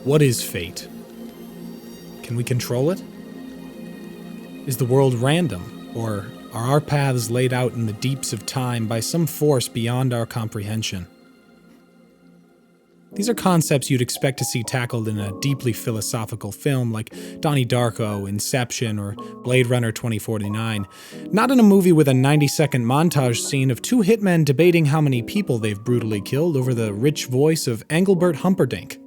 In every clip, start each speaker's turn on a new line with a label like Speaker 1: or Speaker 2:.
Speaker 1: What is fate? Can we control it? Is the world random, or are our paths laid out in the deeps of time by some force beyond our comprehension? These are concepts you'd expect to see tackled in a deeply philosophical film like Donnie Darko, Inception, or Blade Runner 2049, not in a movie with a 90-second montage scene of two hitmen debating how many people they've brutally killed over the rich voice of Engelbert Humperdinck.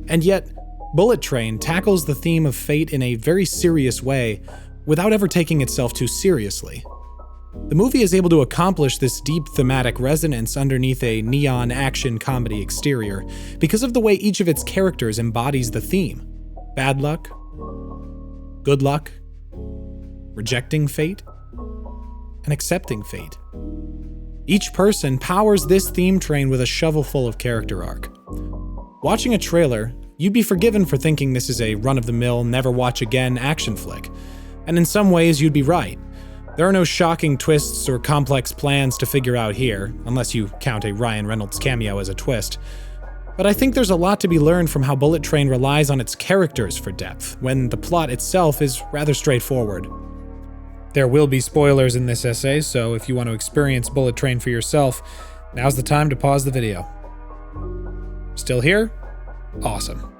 Speaker 1: And yet, Bullet Train tackles the theme of fate in a very serious way without ever taking itself too seriously. The movie is able to accomplish this deep thematic resonance underneath a neon action comedy exterior because of the way each of its characters embodies the theme: bad luck, good luck, rejecting fate, and accepting fate. Each person powers this theme train with a shovelful of character arc. Watching a trailer, you'd be forgiven for thinking this is a run-of-the-mill, never-watch-again action flick. And in some ways, you'd be right. There are no shocking twists or complex plans to figure out here, unless you count a Ryan Reynolds cameo as a twist. But I think there's a lot to be learned from how Bullet Train relies on its characters for depth, when the plot itself is rather straightforward. There will be spoilers in this essay, so if you want to experience Bullet Train for yourself, now's the time to pause the video. Still here? Awesome.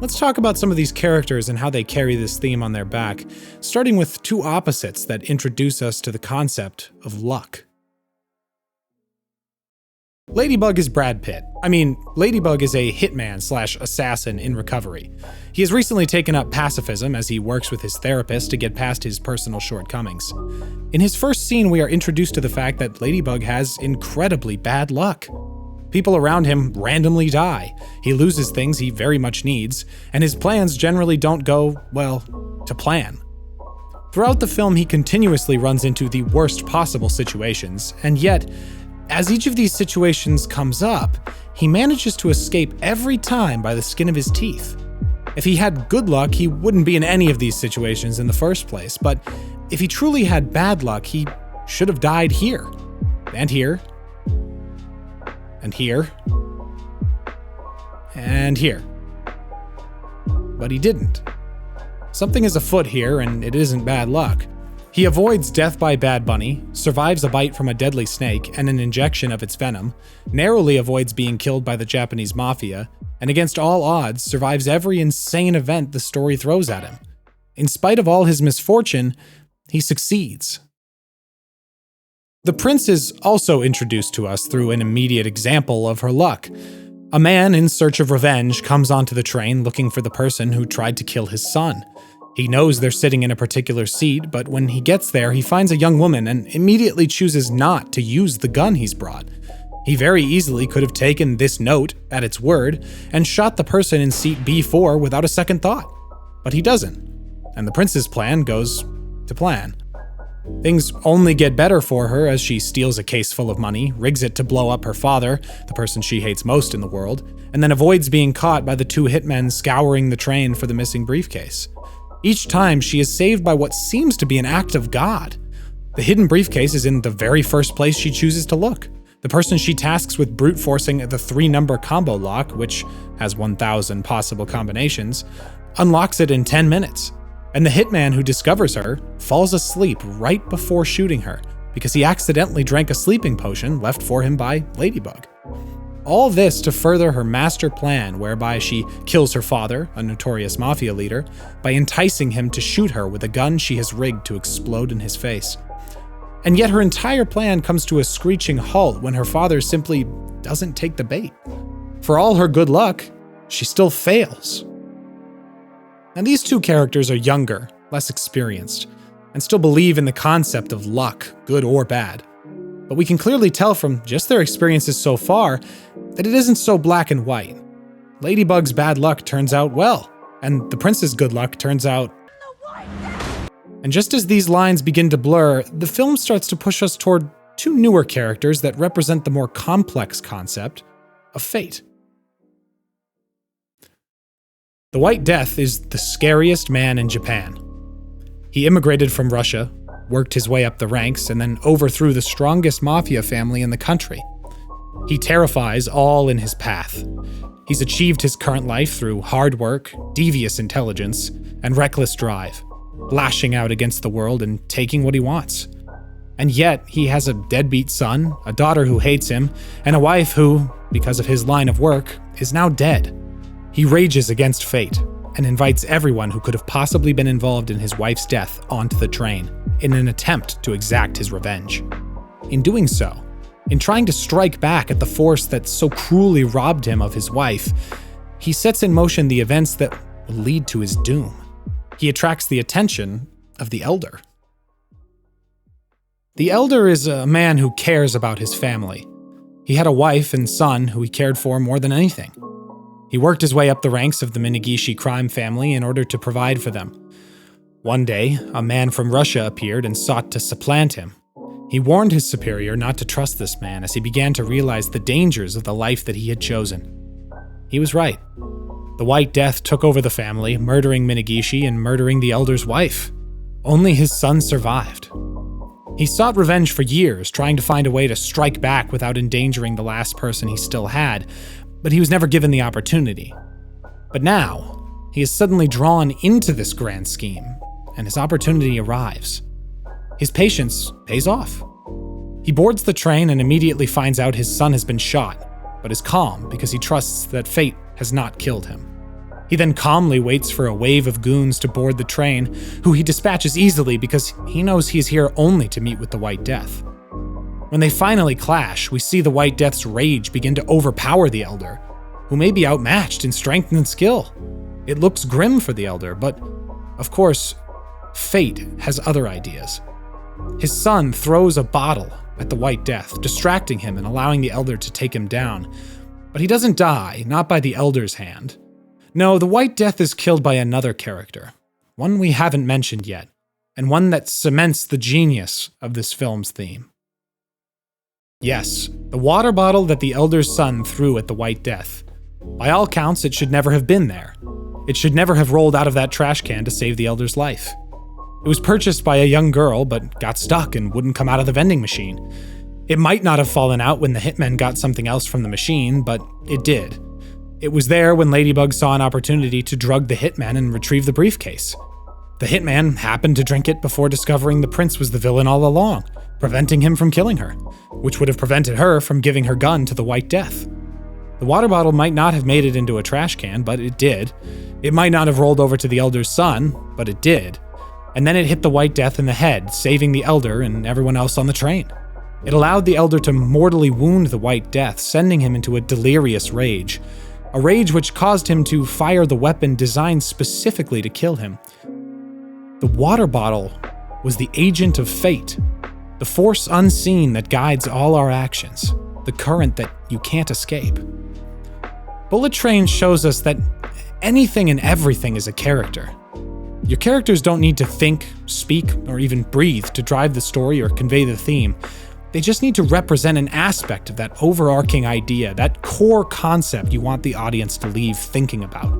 Speaker 1: Let's talk about some of these characters and how they carry this theme on their back, starting with two opposites that introduce us to the concept of luck. Ladybug is Brad Pitt. Ladybug is a hitman/assassin in recovery. He has recently taken up pacifism as he works with his therapist to get past his personal shortcomings. In his first scene, we are introduced to the fact that Ladybug has incredibly bad luck. People around him randomly die, he loses things he very much needs, and his plans generally don't go, well, to plan. Throughout the film, he continuously runs into the worst possible situations, and yet, as each of these situations comes up, he manages to escape every time by the skin of his teeth. If he had good luck, he wouldn't be in any of these situations in the first place, but if he truly had bad luck, he should have died here, and here, and here, and here. But he didn't. Something is afoot here, and it isn't bad luck. He avoids death by Bad Bunny, survives a bite from a deadly snake and an injection of its venom, narrowly avoids being killed by the Japanese mafia, and against all odds survives every insane event the story throws at him. In spite of all his misfortune, he succeeds. The prince is also introduced to us through an immediate example of her luck. A man in search of revenge comes onto the train looking for the person who tried to kill his son. He knows they're sitting in a particular seat, but when he gets there, he finds a young woman and immediately chooses not to use the gun he's brought. He very easily could have taken this note at its word and shot the person in seat B4 without a second thought. But he doesn't, and the prince's plan goes to plan. Things only get better for her as she steals a case full of money, rigs it to blow up her father, the person she hates most in the world, and then avoids being caught by the two hitmen scouring the train for the missing briefcase. Each time, she is saved by what seems to be an act of God. The hidden briefcase is in the very first place she chooses to look. The person she tasks with brute forcing the 3-number combo lock, which has 1,000 possible combinations, unlocks it in 10 minutes. And the hitman who discovers her falls asleep right before shooting her because he accidentally drank a sleeping potion left for him by Ladybug. All this to further her master plan whereby she kills her father, a notorious mafia leader, by enticing him to shoot her with a gun she has rigged to explode in his face. And yet her entire plan comes to a screeching halt when her father simply doesn't take the bait. For all her good luck, she still fails. And these two characters are younger, less experienced, and still believe in the concept of luck, good or bad. But we can clearly tell from just their experiences so far that it isn't so black and white. Ladybug's bad luck turns out well, and the prince's good luck turns out... And just as these lines begin to blur, the film starts to push us toward two newer characters that represent the more complex concept of fate. The White Death is the scariest man in Japan. He immigrated from Russia, worked his way up the ranks, and then overthrew the strongest mafia family in the country. He terrifies all in his path. He's achieved his current life through hard work, devious intelligence, and reckless drive, lashing out against the world and taking what he wants. And yet, he has a deadbeat son, a daughter who hates him, and a wife who, because of his line of work, is now dead. He rages against fate and invites everyone who could have possibly been involved in his wife's death onto the train in an attempt to exact his revenge. In doing so, in trying to strike back at the force that so cruelly robbed him of his wife, he sets in motion the events that will lead to his doom. He attracts the attention of the Elder. The Elder is a man who cares about his family. He had a wife and son who he cared for more than anything. He worked his way up the ranks of the Minagishi crime family in order to provide for them. One day, a man from Russia appeared and sought to supplant him. He warned his superior not to trust this man as he began to realize the dangers of the life that he had chosen. He was right. The White Death took over the family, murdering Minagishi and murdering the Elder's wife. Only his son survived. He sought revenge for years, trying to find a way to strike back without endangering the last person he still had, but he was never given the opportunity. But now, he is suddenly drawn into this grand scheme, and his opportunity arrives. His patience pays off. He boards the train and immediately finds out his son has been shot, but is calm because he trusts that fate has not killed him. He then calmly waits for a wave of goons to board the train, who he dispatches easily because he knows he is here only to meet with the White Death. When they finally clash, we see the White Death's rage begin to overpower the Elder, who may be outmatched in strength and skill. It looks grim for the Elder, but, of course, fate has other ideas. His son throws a bottle at the White Death, distracting him and allowing the Elder to take him down. But he doesn't die, not by the Elder's hand. No, the White Death is killed by another character, one we haven't mentioned yet, and one that cements the genius of this film's theme. Yes, the water bottle that the Elder's son threw at the White Death. By all counts, it should never have been there. It should never have rolled out of that trash can to save the Elder's life. It was purchased by a young girl, but got stuck and wouldn't come out of the vending machine. It might not have fallen out when the hitmen got something else from the machine, but it did. It was there when Ladybug saw an opportunity to drug the hitman and retrieve the briefcase. The hitman happened to drink it before discovering the prince was the villain all along, preventing him from killing her, which would have prevented her from giving her gun to the White Death. The water bottle might not have made it into a trash can, but it did. It might not have rolled over to the Elder's son, but it did. And then it hit the White Death in the head, saving the Elder and everyone else on the train. It allowed the Elder to mortally wound the White Death, sending him into a delirious rage. A rage which caused him to fire the weapon designed specifically to kill him. The water bottle was the agent of fate, the force unseen that guides all our actions, the current that you can't escape. Bullet Train shows us that anything and everything is a character. Your characters don't need to think, speak, or even breathe to drive the story or convey the theme. They just need to represent an aspect of that overarching idea, that core concept you want the audience to leave thinking about.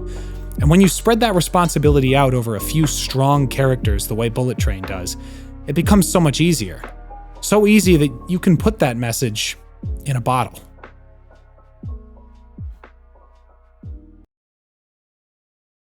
Speaker 1: And when you spread that responsibility out over a few strong characters the way Bullet Train does, it becomes so much easier. So easy that you can put that message in a bottle.